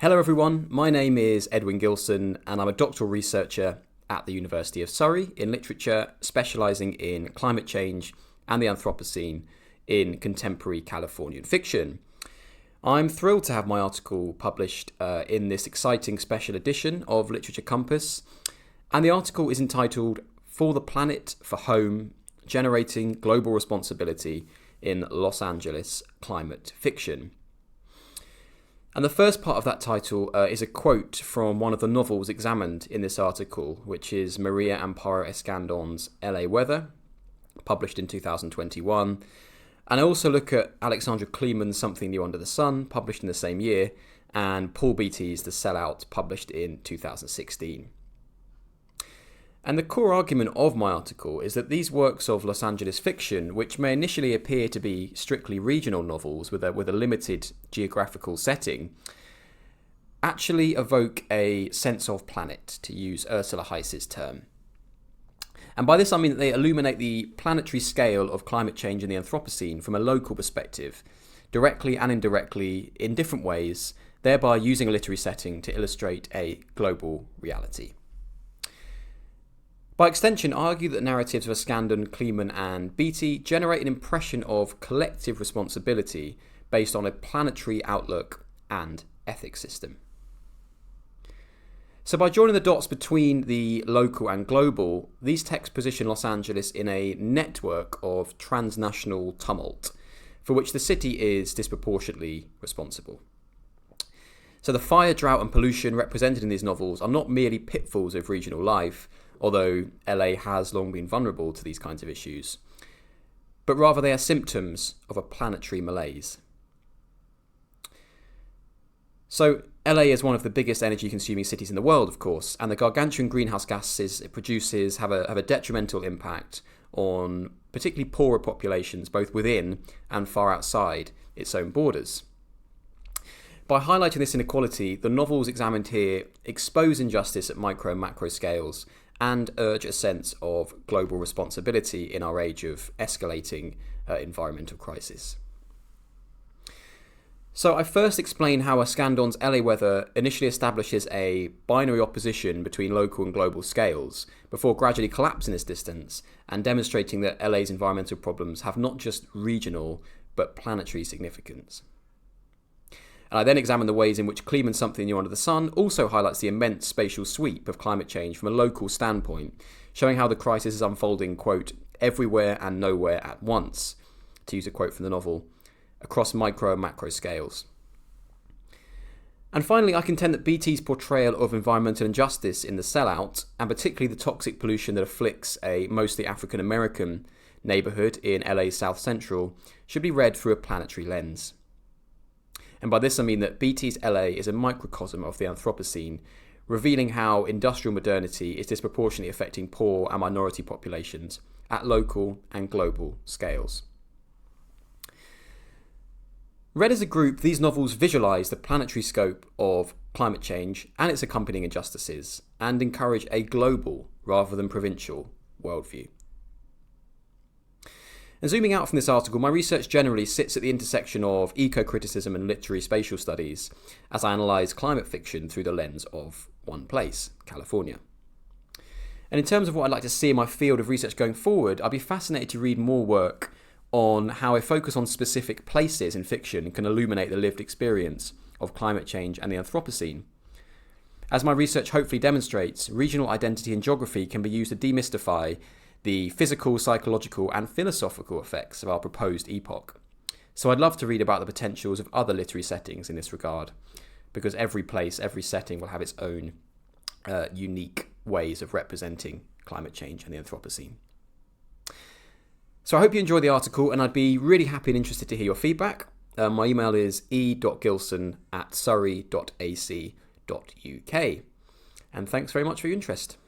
Hello everyone, my name is Edwin Gilson and I'm a doctoral researcher at the University of Surrey in literature, specialising in climate change and the Anthropocene in contemporary Californian fiction. I'm thrilled to have my article published in this exciting special edition of Literature Compass, and the article is entitled For the Planet, for Home, Generating Global Responsibility in Los Angeles Climate Fiction. And the first part of that title is a quote from one of the novels examined in this article, which is Maria Amparo Escandon's LA Weather, published in 2021. And I also look at Alexandra Kleeman's Something New Under the Sun, published in the same year, and Paul Beattie's The Sellout, published in 2016. And the core argument of my article is that these works of Los Angeles fiction, which may initially appear to be strictly regional novels with a limited geographical setting, actually evoke a sense of planet, to use Ursula Heiss's term. And by this I mean that they illuminate the planetary scale of climate change in the Anthropocene from a local perspective, directly and indirectly in different ways, thereby using a literary setting to illustrate a global reality. By extension, I argue that the narratives of Escandon, Kleeman and Beattie generate an impression of collective responsibility based on a planetary outlook and ethics system. So by joining the dots between the local and global, these texts position Los Angeles in a network of transnational tumult, for which the city is disproportionately responsible. So the fire, drought and pollution represented in these novels are not merely pitfalls of regional life, although LA has long been vulnerable to these kinds of issues, but rather they are symptoms of a planetary malaise. So LA is one of the biggest energy consuming cities in the world, of course, and the gargantuan greenhouse gases it produces have a detrimental impact on particularly poorer populations, both within and far outside its own borders. By highlighting this inequality, the novels examined here expose injustice at micro and macro scales and urge a sense of global responsibility in our age of escalating environmental crisis. So I first explain how Escandon's LA Weather initially establishes a binary opposition between local and global scales, before gradually collapsing this distance and demonstrating that LA's environmental problems have not just regional but planetary significance. And I then examine the ways in which Kleeman's Something New Under the Sun also highlights the immense spatial sweep of climate change from a local standpoint, showing how the crisis is unfolding, quote, everywhere and nowhere at once, to use a quote from the novel, across micro and macro scales. And finally, I contend that Beattie's portrayal of environmental injustice in The Sellout, and particularly the toxic pollution that afflicts a mostly African American neighbourhood in LA's South Central, should be read through a planetary lens. And by this I mean that Beattie's LA is a microcosm of the Anthropocene, revealing how industrial modernity is disproportionately affecting poor and minority populations at local and global scales. Read as a group, these novels visualise the planetary scope of climate change and its accompanying injustices, and encourage a global rather than provincial worldview. And zooming out from this article, my research generally sits at the intersection of eco-criticism and literary spatial studies as I analyse climate fiction through the lens of one place, California. And in terms of what I'd like to see in my field of research going forward, I'd be fascinated to read more work on how a focus on specific places in fiction can illuminate the lived experience of climate change and the Anthropocene. As my research hopefully demonstrates, regional identity and geography can be used to demystify the physical, psychological and philosophical effects of our proposed epoch. So I'd love to read about the potentials of other literary settings in this regard, because every place, every setting will have its own unique ways of representing climate change and the Anthropocene. So I hope you enjoyed the article, and I'd be really happy and interested to hear your feedback. My email is e.gilson@surrey.ac.uk. And thanks very much for your interest.